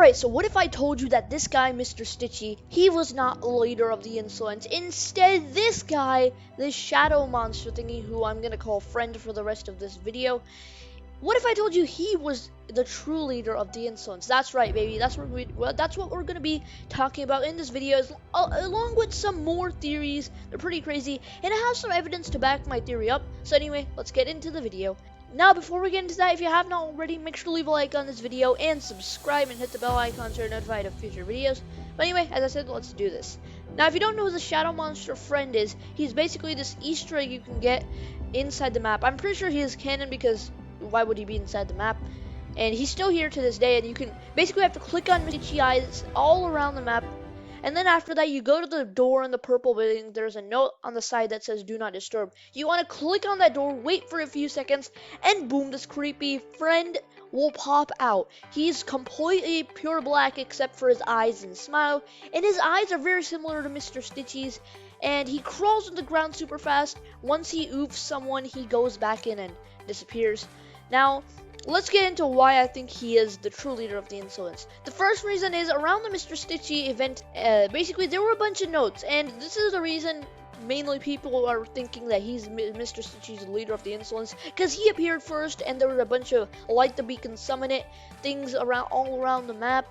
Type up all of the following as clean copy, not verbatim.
Alright, so what if I told you that this guy, Mr. Stitchy, he was not the leader of the Insolence. Instead, this guy, this shadow monster thingy, who I'm gonna call friend for the rest of this video, what if I told you he was the true leader of the Insolence? That's right, baby. That's what we're gonna be talking about in this video, along with some more theories. They're pretty crazy, and I have some evidence to back my theory up. So anyway, let's get into the video. Now, before we get into that, if you have not already, make sure to leave a like on this video and subscribe and hit the bell icon so you're notified of future videos. But anyway, as I said, let's do this. Now, if you don't know who the Shadow Monster friend is, he's basically this Easter egg you can get inside the map. I'm pretty sure he is canon because why would he be inside the map? And he's still here to this day, and you can basically have to click on Stitchy eyes all around the map. And then after that, you go to the door in the purple building. There's a note on the side that says do not disturb. You want to click on that door, wait for a few seconds, and boom, this creepy friend will pop out. He's completely pure black except for his eyes and smile, and his eyes are very similar to Mr. Stitchy's, and he crawls on the ground super fast. Once he oofs someone, he goes back in and disappears. Now, let's get into why I think he is the true leader of the Insolence. The first reason is around the Mr. Stitchy event, basically there were a bunch of notes, and this is the reason mainly people are thinking that he's Mr. Stitchy's the leader of the Insolence, because he appeared first, and there were a bunch of light the beacon, summon it things around all around the map,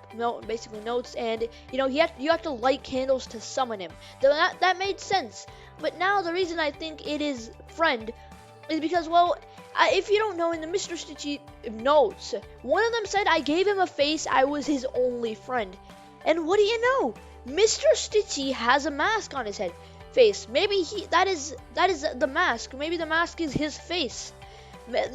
basically notes, and you know you have to light candles to summon him. That made sense. But now the reason I think it is friend is because, well, if you don't know, in the Mr. Stitchy notes, one of them said I gave him a face, I was his only friend. And what do you know? Mr. Stitchy has a mask on his head. Face. Maybe that is the mask. Maybe the mask is his face.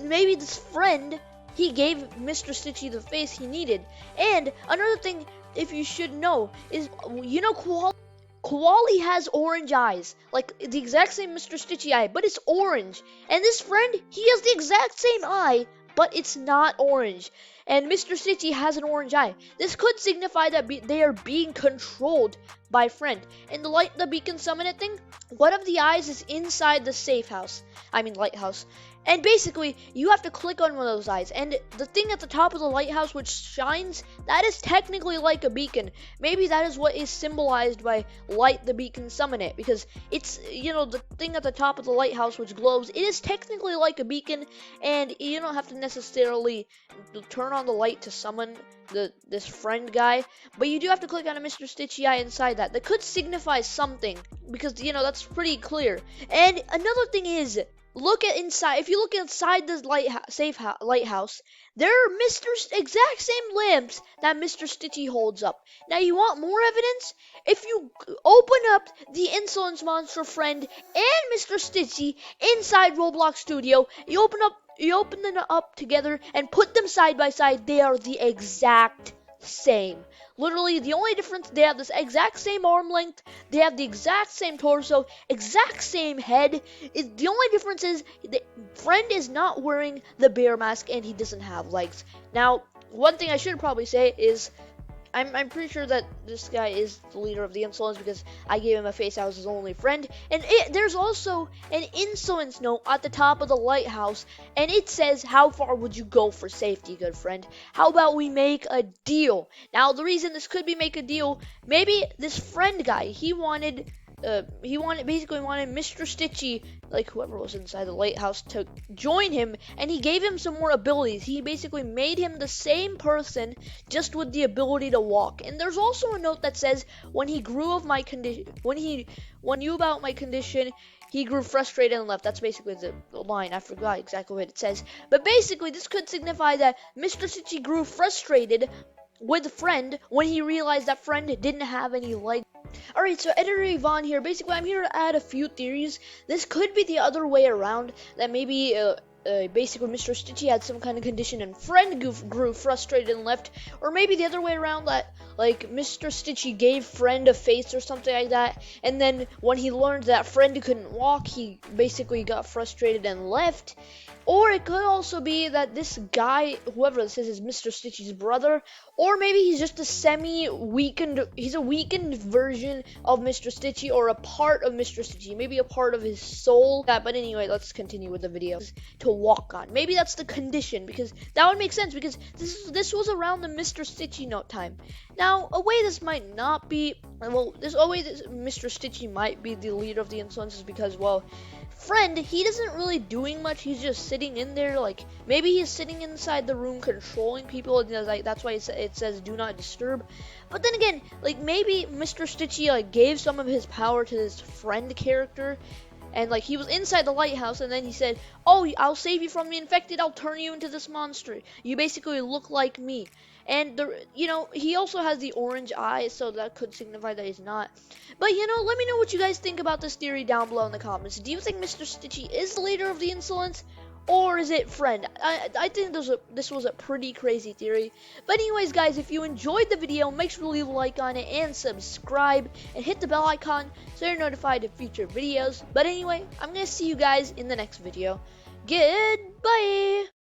Maybe this friend, he gave Mr. Stitchy the face he needed. And another thing, if you should know, is, you know, Koali has orange eyes, like the exact same Mr. Stitchy eye, but it's orange. And this friend, he has the exact same eye, but it's not orange. And Mr. Stitchy has an orange eye. This could signify that they are being controlled by friend. And the light the beacon summon it thing, one of the eyes is inside the lighthouse. And basically, you have to click on one of those eyes. And the thing at the top of the lighthouse which shines, that is technically like a beacon. Maybe that is what is symbolized by light the beacon, summon it. Because it's, you know, the thing at the top of the lighthouse which glows, it is technically like a beacon. And you don't have to necessarily turn on the light to summon this friend guy. But you do have to click on a Mr. Stitchy eye inside that. That could signify something. Because, you know, that's pretty clear. And another thing is, look at inside. If you look inside this lighthouse, there are exact same lamps that Mr. Stitchy holds up. Now, you want more evidence? If you open up the Insolence Monster friend and Mr. Stitchy inside Roblox Studio, you open them up together and put them side by side. They are the exact same. Literally, the only difference, they have this exact same arm length, they have the exact same torso, exact same head. The only difference is the friend is not wearing the bear mask and he doesn't have legs. Now, one thing I should probably say is I'm pretty sure that this guy is the leader of the Insolence because I gave him a face, I was his only friend. And there's also an Insolence note at the top of the lighthouse, and it says, how far would you go for safety, good friend? How about we make a deal? Now, the reason this could be make a deal, maybe this friend guy, he wanted Mr. Stitchy, like whoever was inside the lighthouse, to join him, and he gave him some more abilities. He basically made him the same person, just with the ability to walk. And there's also a note that says, when he knew about my condition, he grew frustrated and left. That's basically the line. I forgot exactly what it says. But basically, this could signify that Mr. Stitchy grew frustrated with friend when he realized that friend didn't have any legs. Alright, so Editor Yvonne here. Basically, I'm here to add a few theories. This could be the other way around, that maybe basically Mr. Stitchy had some kind of condition and friend grew frustrated and left. Or maybe the other way around, that like Mr. Stitchy gave friend a face or something like that, and then when he learned that friend couldn't walk, he basically got frustrated and left. Or it could also be that this guy, whoever this is Mr. Stitchy's brother, Or maybe he's just a semi-weakened, he's a weakened version of Mr. Stitchy, or a part of Mr. Stitchy, maybe a part of his soul. Yeah, but anyway, let's continue with the video. To walk on. Maybe that's the condition, because that would make sense, because this was around the Mr. Stitchy note time. Now, a way this might not be, well, Mr. Stitchy might be the leader of the Insolence is because, well, Friend, he isn't really doing much. He's just sitting in there, like, maybe he's sitting inside the room controlling people, and like, that's why it says do not disturb. But then again, like, maybe Mr. Stitchy, like, gave some of his power to this Friend character, and like, he was inside the lighthouse, and then he said, oh, I'll save you from the infected, I'll turn you into this monster. You basically look like me. And, he also has the orange eyes, so that could signify that he's not. But, let me know what you guys think about this theory down below in the comments. Do you think Mr. Stitchy is the leader of the Insolence? Or is it Friend? I think this was a pretty crazy theory. But anyways, guys, if you enjoyed the video, make sure to leave a like on it and subscribe. And hit the bell icon so you're notified of future videos. But anyway, I'm going to see you guys in the next video. Goodbye!